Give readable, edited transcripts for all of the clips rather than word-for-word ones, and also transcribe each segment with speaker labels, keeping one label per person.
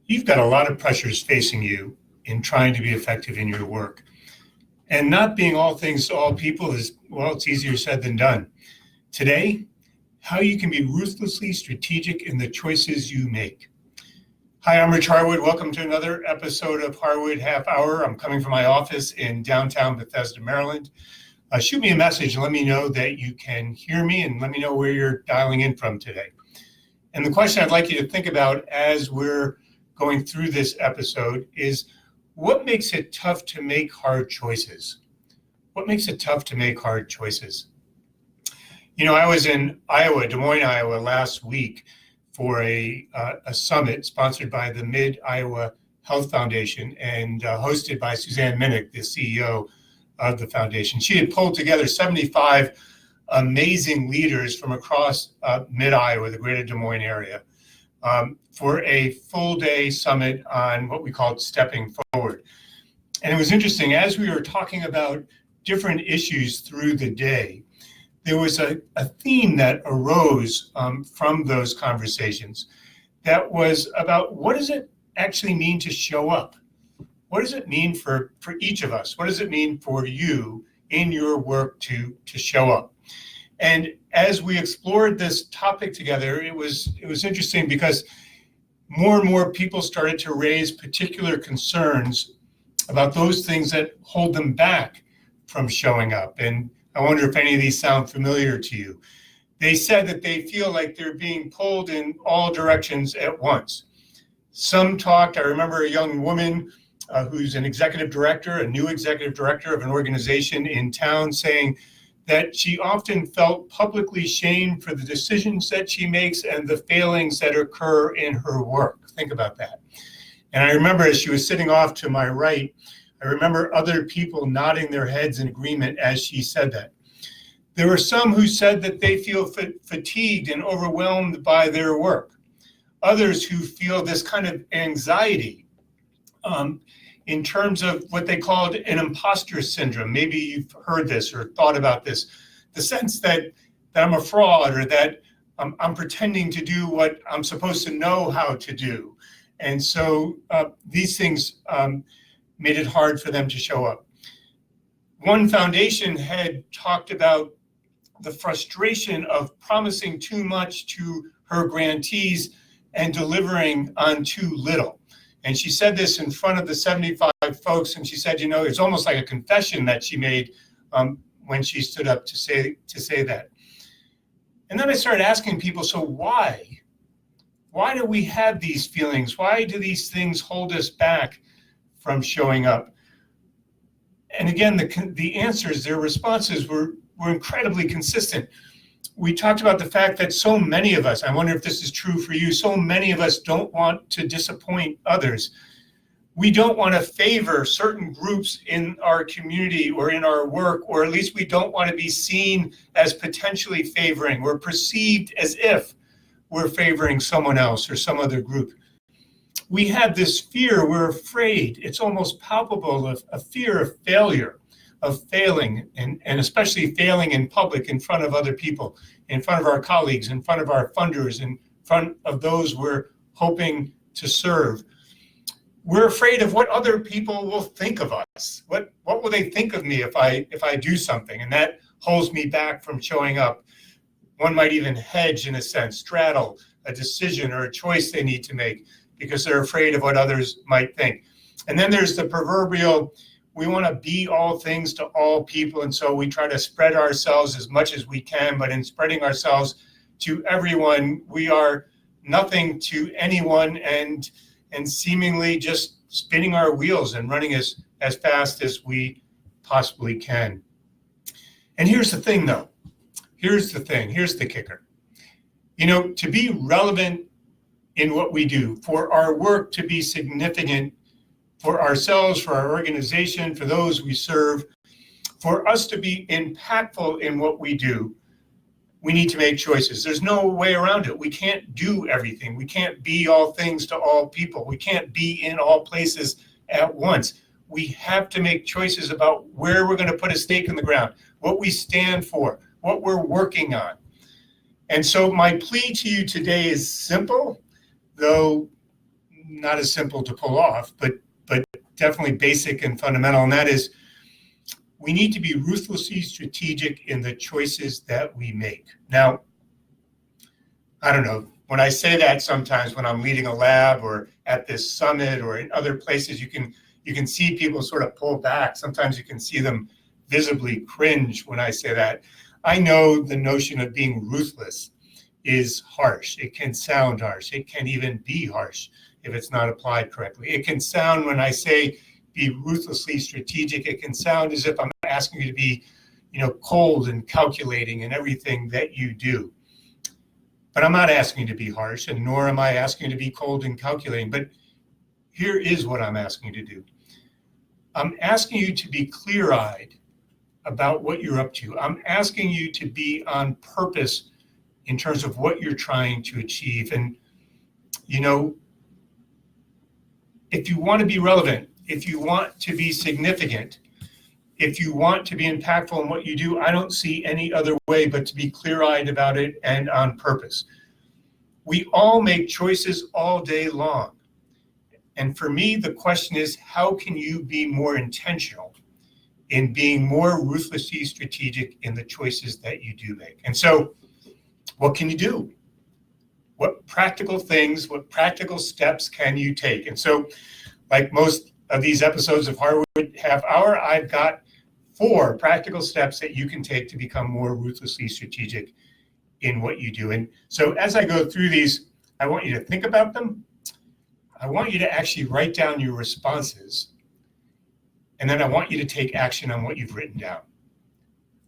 Speaker 1: You've got a lot of pressures facing you in trying to be effective in your work. And not being all things to all people is, well, it's easier said than done. Today, how you can be ruthlessly strategic in the choices you make. Hi, I'm Rich Harwood. Welcome to another episode of Harwood Half Hour. I'm coming from my office in downtown Bethesda, Maryland. Shoot me a message and let me know that you can hear me and let me know where you're dialing in from today. And the question I'd like you to think about as we're going through this episode is, what makes it tough to make hard choices? What makes it tough to make hard choices? You know, I was in Iowa, Des Moines, Iowa last week for a summit sponsored by the Mid-Iowa Health Foundation and hosted by Suzanne Minnick, the CEO of the foundation. She had pulled together 75 amazing leaders from across Mid-Iowa, the greater Des Moines area, for a full-day summit on what we called Stepping Forward. And it was interesting, as we were talking about different issues through the day, there was a theme that arose from those conversations that was about, what does it actually mean to show up? What does it mean for each of us? What does it mean for you in your work to show up? And as we explored this topic together, it was interesting because more and more people started to raise particular concerns about those things that hold them back from showing up. And I wonder if any of these sound familiar to you. They said that they feel like they're being pulled in all directions at once. Some talked, I remember a young woman who's an executive director, a new executive director of an organization in town, saying that she often felt publicly shamed for the decisions that she makes and the failings that occur in her work. Think about that. And I remember as she was sitting off to my right, I remember other people nodding their heads in agreement as she said that. There were some who said that they feel fatigued and overwhelmed by their work. Others who feel this kind of anxiety in terms of what they called an imposter syndrome. Maybe you've heard this or thought about this, the sense that I'm a fraud or that I'm pretending to do what I'm supposed to know how to do. And so these things made it hard for them to show up. One foundation had talked about the frustration of promising too much to her grantees and delivering on too little. And she said this in front of the 75 folks, and she said, you know, it's almost like a confession that she made when she stood up to say that. And then I started asking people, so why? Why do we have these feelings? Why do these things hold us back from showing up? And again, the answers, their responses were incredibly consistent. We talked about the fact that so many of us, I wonder if this is true for you, so many of us don't want to disappoint others. We don't want to favor certain groups in our community or in our work, or at least we don't want to be seen as potentially favoring or perceived as if we're favoring someone else or some other group. We have this fear, we're afraid, it's almost palpable, of a fear of failure, of failing, and especially failing in public in front of other people, in front of our colleagues, in front of our funders, in front of those we're hoping to serve. We're afraid of what other people will think of us. What will they think of me if I do something? And that holds me back from showing up. One might even hedge, in a sense, straddle a decision or a choice they need to make because they're afraid of what others might think. And then there's the proverbial, we want to be all things to all people, and so we try to spread ourselves as much as we can, but in spreading ourselves to everyone, we are nothing to anyone and seemingly just spinning our wheels and running as fast as we possibly can. And here's the thing, though. Here's the kicker. You know, to be relevant in what we do, for our work to be significant for ourselves, for our organization, for those we serve, for us to be impactful in what we do, we need to make choices. There's no way around it. We can't do everything. We can't be all things to all people. We can't be in all places at once. We have to make choices about where we're going to put a stake in the ground, what we stand for, what we're working on. And so my plea to you today is simple, though not as simple to pull off, but definitely basic and fundamental, and that is we need to be ruthlessly strategic in the choices that we make. Now, I don't know, when I say that sometimes when I'm leading a lab or at this summit or in other places, you can see people sort of pull back. Sometimes you can see them visibly cringe when I say that. I know the notion of being ruthless is harsh. It can sound harsh. It can even be harsh if it's not applied correctly. It can sound, when I say be ruthlessly strategic, it can sound as if I'm asking you to be, cold and calculating in everything that you do. But I'm not asking you to be harsh, and nor am I asking you to be cold and calculating. But here is what I'm asking you to do. I'm asking you to be clear-eyed about what you're up to. I'm asking you to be on purpose in terms of what you're trying to achieve. And, if you want to be relevant, if you want to be significant, if you want to be impactful in what you do, I don't see any other way but to be clear-eyed about it and on purpose. We all make choices all day long. And for me, the question is, how can you be more intentional in being more ruthlessly strategic in the choices that you do make? And so, what can you do? What practical things, what practical steps can you take? And so, like most of these episodes of Harwood Half Hour, I've got 4 practical steps that you can take to become more ruthlessly strategic in what you do. And so as I go through these, I want you to think about them. I want you to actually write down your responses. And then I want you to take action on what you've written down.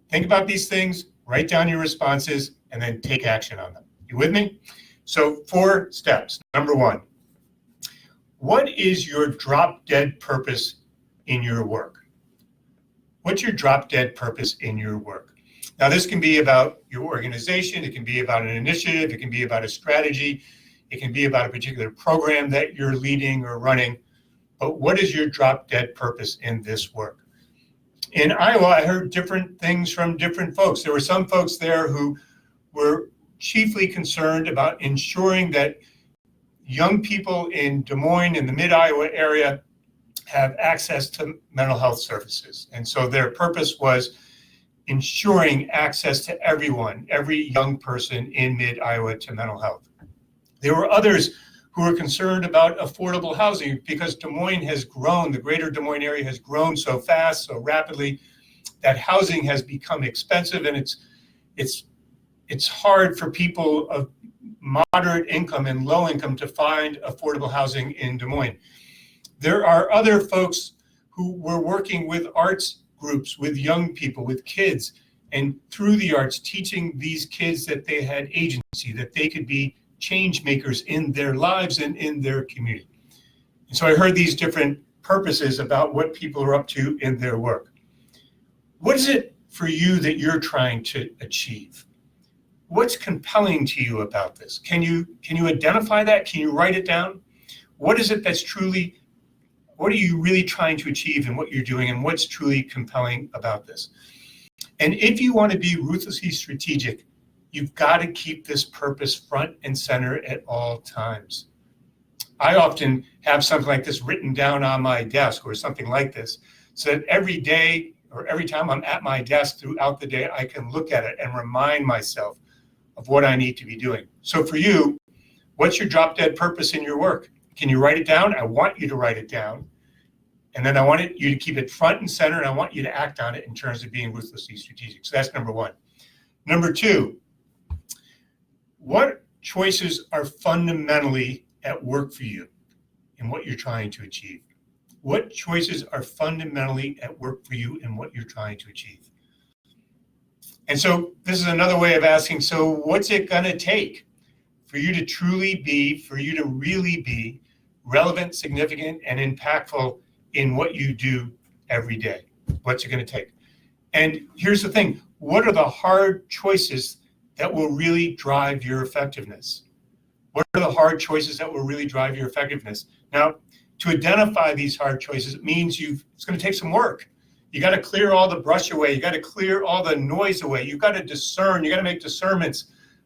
Speaker 1: Think about these things, write down your responses, and then take action on them. You with me? So 4 steps. Number 1, what is your drop-dead purpose in your work? What's your drop-dead purpose in your work? Now, this can be about your organization. It can be about an initiative. It can be about a strategy. It can be about a particular program that you're leading or running. But what is your drop-dead purpose in this work? In Iowa, I heard different things from different folks. There were some folks there who were chiefly concerned about ensuring that young people in Des Moines, in the mid-Iowa area, have access to mental health services. And so their purpose was ensuring access to everyone, every young person in mid-Iowa to mental health. There were others who were concerned about affordable housing because Des Moines has grown, the greater Des Moines area has grown so fast, so rapidly, that housing has become expensive, and it's hard for people of moderate income and low income to find affordable housing in Des Moines. There are other folks who were working with arts groups, with young people, with kids, and through the arts, teaching these kids that they had agency, that they could be change makers in their lives and in their community. And so I heard these different purposes about what people are up to in their work. What is it for you that you're trying to achieve? What's compelling to you about this? Can you identify that? Can you write it down? What is it that's truly, what are you really trying to achieve in what you're doing, and what's truly compelling about this? And if you want to be ruthlessly strategic, you've got to keep this purpose front and center at all times. I often have something like this written down on my desk or something like this, so that every day or every time I'm at my desk throughout the day, I can look at it and remind myself of what I need to be doing. So for you, what's your drop-dead purpose in your work? Can you write it down? I want you to write it down. And then I want you to keep it front and center, and I want you to act on it in terms of being ruthlessly strategic. So that's number 1. Number 2, what choices are fundamentally at work for you in what you're trying to achieve? What choices are fundamentally at work for you in what you're trying to achieve? And so this is another way of asking, so what's it going to take for you to truly be, for you to really be relevant, significant, and impactful in what you do every day? What's it going to take? And here's the thing, what are the hard choices that will really drive your effectiveness? What are the hard choices that will really drive your effectiveness? Now, to identify these hard choices, it means it's going to take some work. You got to clear all the brush away. You got to clear all the noise away. You got to discern. You got to make discernments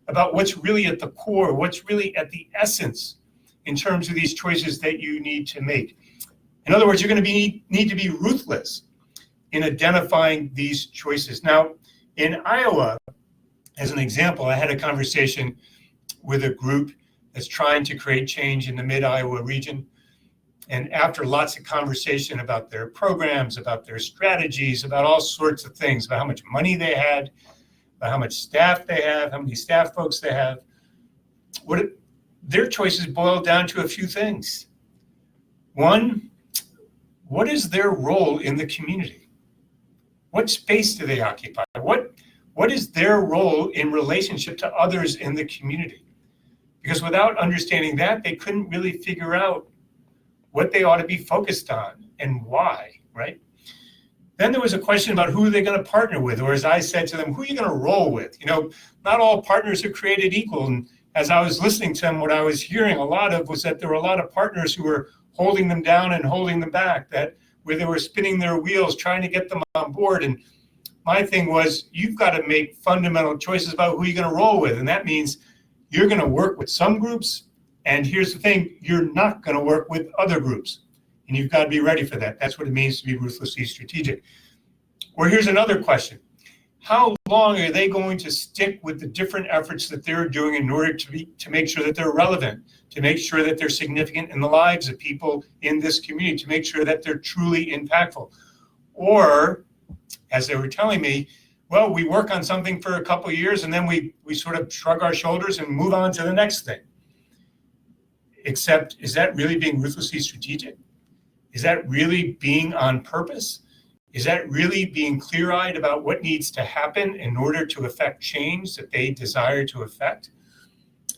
Speaker 1: about what's really at the core, what's really at the essence in terms of these choices that you need to make. In other words, you're going to need to be ruthless in identifying these choices. Now, in Iowa, as an example, I had a conversation with a group that's trying to create change in the mid-Iowa region. And after lots of conversation about their programs, about their strategies, about all sorts of things, about how much money they had, about how much staff they have, how many staff folks they have, their choices boil down to a few things. One, what is their role in the community? What space do they occupy? What is their role in relationship to others in the community? Because without understanding that, they couldn't really figure out what they ought to be focused on and why, right? Then there was a question about who are they going to partner with, or as I said to them, who are you going to roll with? You know, not all partners are created equal. And as I was listening to them, what I was hearing a lot of was that there were a lot of partners who were holding them down and holding them back, that where they were spinning their wheels, trying to get them on board. And my thing was, you've got to make fundamental choices about who you're going to roll with. And that means you're going to work with some groups. And here's the thing, you're not going to work with other groups. And you've got to be ready for that. That's what it means to be ruthlessly strategic. Or here's another question. How long are they going to stick with the different efforts that they're doing in order to make sure that they're relevant, to make sure that they're significant in the lives of people in this community, to make sure that they're truly impactful? Or, as they were telling me, well, we work on something for a couple of years and then we sort of shrug our shoulders and move on to the next thing. Except, is that really being ruthlessly strategic? Is that really being on purpose? Is that really being clear-eyed about what needs to happen in order to affect change that they desire to affect?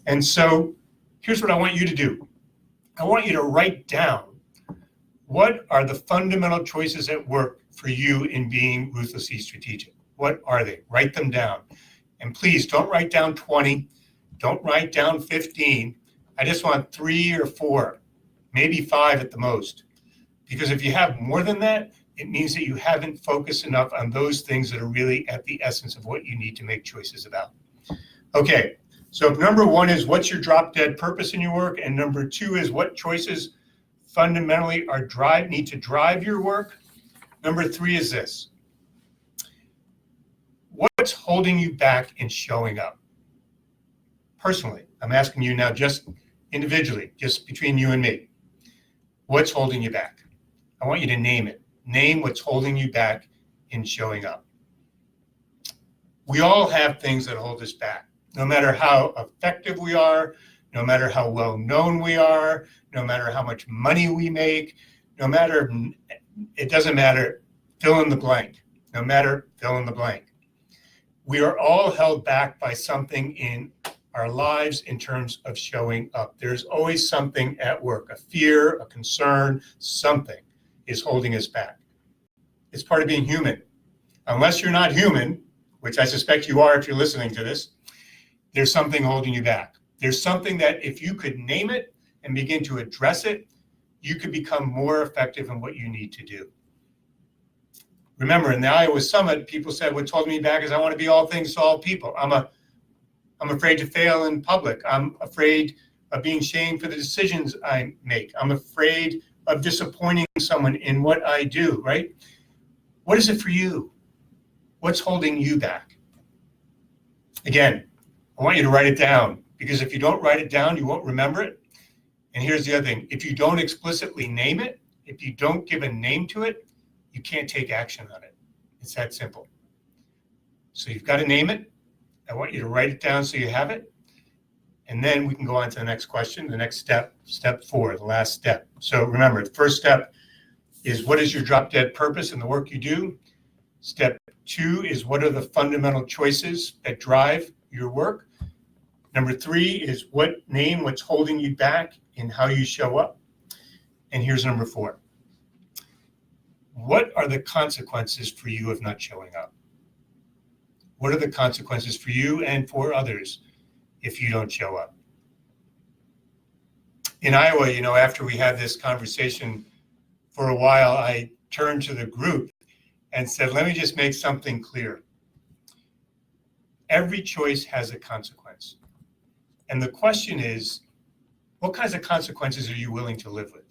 Speaker 1: And so here's what I want you to do. I want you to write down what are the fundamental choices at work for you in being ruthlessly strategic. What are they? Write them down. And please don't write down 20. Don't write down 15. I just want 3 or 4, maybe 5 at the most. Because if you have more than that, it means that you haven't focused enough on those things that are really at the essence of what you need to make choices about. Okay, so number 1 is what's your drop dead purpose in your work? And number 2 is what choices fundamentally need to drive your work? Number 3 is this. What's holding you back in showing up? Personally, I'm asking you now just individually, just between you and me. What's holding you back? I want you to name it. Name what's holding you back in showing up. We all have things that hold us back. No matter how effective we are, no matter how well known we are, no matter how much money we make, it doesn't matter, fill in the blank. No matter, fill in the blank. We are all held back by something in our lives in terms of showing up. There's always something at work, a fear, a concern, something is holding us back. It's part of being human. Unless you're not human, which I suspect you are if you're listening to this, there's something holding you back. There's something that if you could name it and begin to address it, you could become more effective in what you need to do. Remember, in the Iowa Summit, people said, what's holding me back is I want to be all things to all people. I'm afraid to fail in public. I'm afraid of being shamed for the decisions I make. I'm afraid of disappointing someone in what I do, right? What is it for you? What's holding you back? Again, I want you to write it down, because if you don't write it down, you won't remember it. And here's the other thing. If you don't explicitly name it, if you don't give a name to it, you can't take action on it. It's that simple. So you've got to name it. I want you to write it down so you have it. And then we can go on to the next question, the next step, step 4, the last step. So remember, the first step is what is your drop dead purpose in the work you do? Step 2 is what are the fundamental choices that drive your work? Number 3 is what's holding you back in how you show up? And here's number 4. What are the consequences for you of not showing up? What are the consequences for you and for others if you don't show up? In Iowa, after we had this conversation for a while, I turned to the group and said, let me just make something clear. Every choice has a consequence. And the question is, what kinds of consequences are you willing to live with?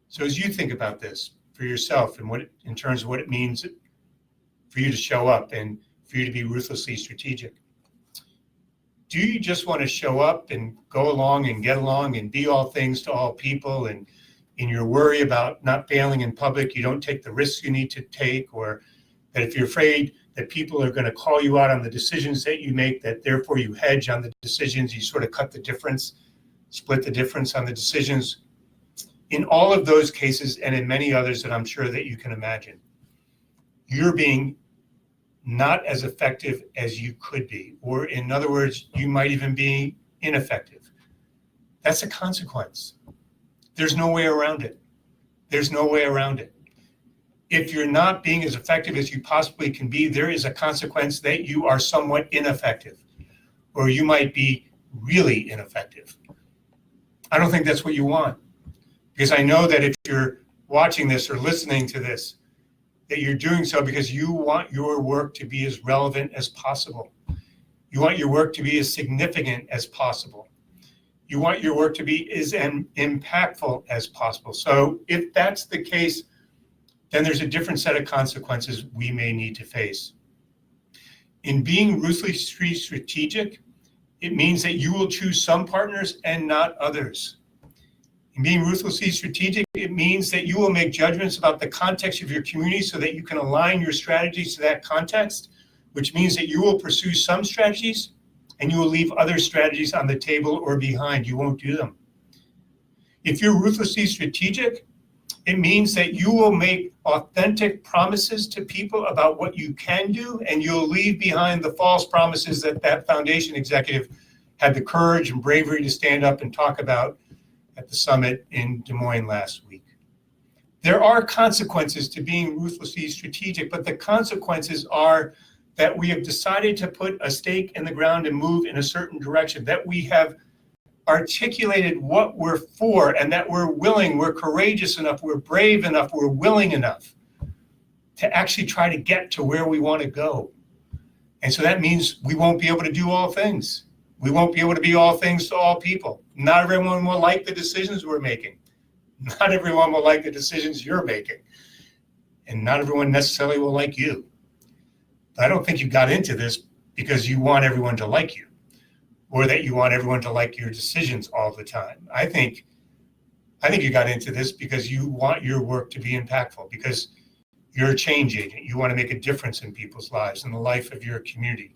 Speaker 1: So as you think about this for yourself and what, in terms of what it means for you to show up and for you to be ruthlessly strategic, do you just want to show up and go along and get along and be all things to all people, and in your worry about not failing in public, you don't take the risks you need to take, or that if you're afraid that people are going to call you out on the decisions that you make, that therefore you hedge on the decisions, you sort of cut the difference, split the difference on the decisions? In all of those cases, and in many others that I'm sure that you can imagine, you're being not as effective as you could be, or in other words, you might even be ineffective. That's a consequence. There's no way around it. There's no way around it. If you're not being as effective as you possibly can be, there is a consequence that you are somewhat ineffective, or you might be really ineffective. I don't think that's what you want, because I know that if you're watching this or listening to this, that you're doing so because you want your work to be as relevant as possible. You want your work to be as significant as possible. You want your work to be as impactful as possible. So if that's the case, then there's a different set of consequences we may need to face. In being ruthlessly strategic, it means that you will choose some partners and not others. In being ruthlessly strategic, it means that you will make judgments about the context of your community so that you can align your strategies to that context, which means that you will pursue some strategies and you will leave other strategies on the table or behind. You won't do them. If you're ruthlessly strategic, it means that you will make authentic promises to people about what you can do, and you'll leave behind the false promises that that foundation executive had the courage and bravery to stand up and talk about at the summit in Des Moines last week. There are consequences to being ruthlessly strategic, but the consequences are that we have decided to put a stake in the ground and move in a certain direction, that we have articulated what we're for, and that we're willing, we're courageous enough, we're brave enough, we're willing enough to actually try to get to where we want to go. And so that means we won't be able to do all things. We won't be able to be all things to all people. Not everyone will like the decisions we're making. Not everyone will like the decisions you're making. And not everyone necessarily will like you. But I don't think you got into this because you want everyone to like you, or that you want everyone to like your decisions all the time. I think you got into this because you want your work to be impactful, because you're a change agent. You want to make a difference in people's lives and the life of your community.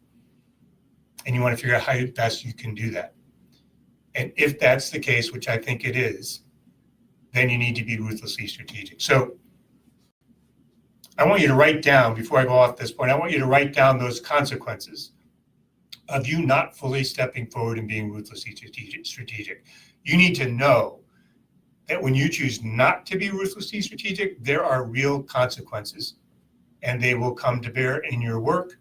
Speaker 1: And you want to figure out how best you can do that. And if that's the case, which I think it is, then you need to be ruthlessly strategic. So I want you to write down, before I go off this point, I want you to write down those consequences of you not fully stepping forward and being ruthlessly strategic. You need to know that when you choose not to be ruthlessly strategic, there are real consequences, and they will come to bear in your work.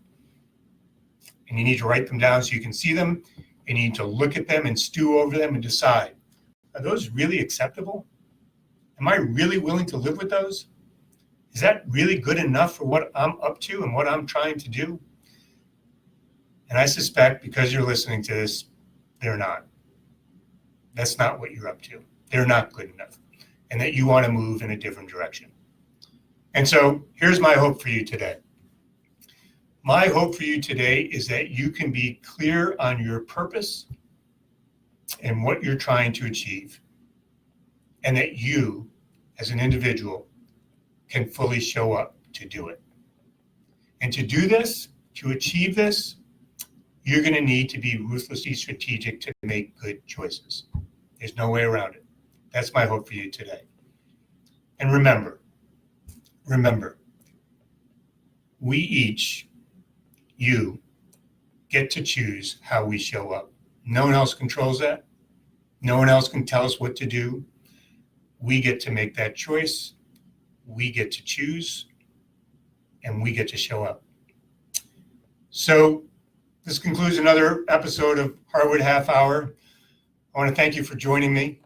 Speaker 1: And you need to write them down so you can see them, and you need to look at them and stew over them and decide, are those really acceptable? Am I really willing to live with those? Is that really good enough for what I'm up to and what I'm trying to do? And I suspect, because you're listening to this, they're not. That's not what you're up to. They're not good enough. And that you want to move in a different direction. And so here's my hope for you today. My hope for you today is that you can be clear on your purpose and what you're trying to achieve, and that you, as an individual, can fully show up to do it. And to do this, to achieve this, you're going to need to be ruthlessly strategic to make good choices. There's no way around it. That's my hope for you today. And remember, we each, you, get to choose how we show up. No one else controls that. No one else can tell us what to do. We get to make that choice. We get to choose, and we get to show up. So this concludes another episode of Harwood Half Hour. I want to thank you for joining me.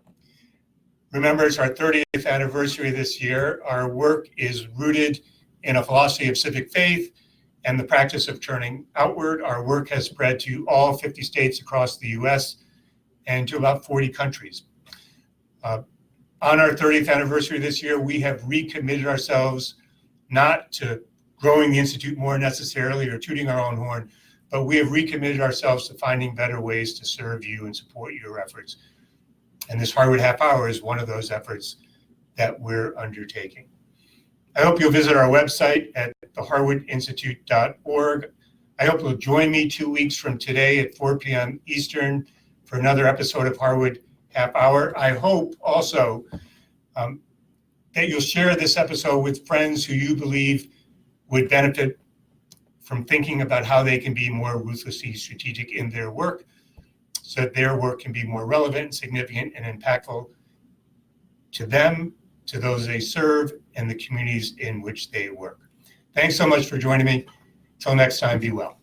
Speaker 1: Remember, it's our 30th anniversary this year. Our work is rooted in a philosophy of civic faith and the practice of turning outward. Our work has spread to all 50 states across the U.S., and to about 40 countries. On our 30th anniversary this year, we have recommitted ourselves not to growing the Institute more necessarily or tooting our own horn, but we have recommitted ourselves to finding better ways to serve you and support your efforts. And this Harwood Half Hour is one of those efforts that we're undertaking. I hope you'll visit our website at theharwoodinstitute.org. I hope you'll join me 2 weeks from today at 4 p.m. Eastern for another episode of Harwood Half Hour. I hope also that you'll share this episode with friends who you believe would benefit from thinking about how they can be more ruthlessly strategic in their work so that their work can be more relevant, significant, and impactful to them, to those they serve, and the communities in which they work. Thanks so much for joining me. Till next time, be well.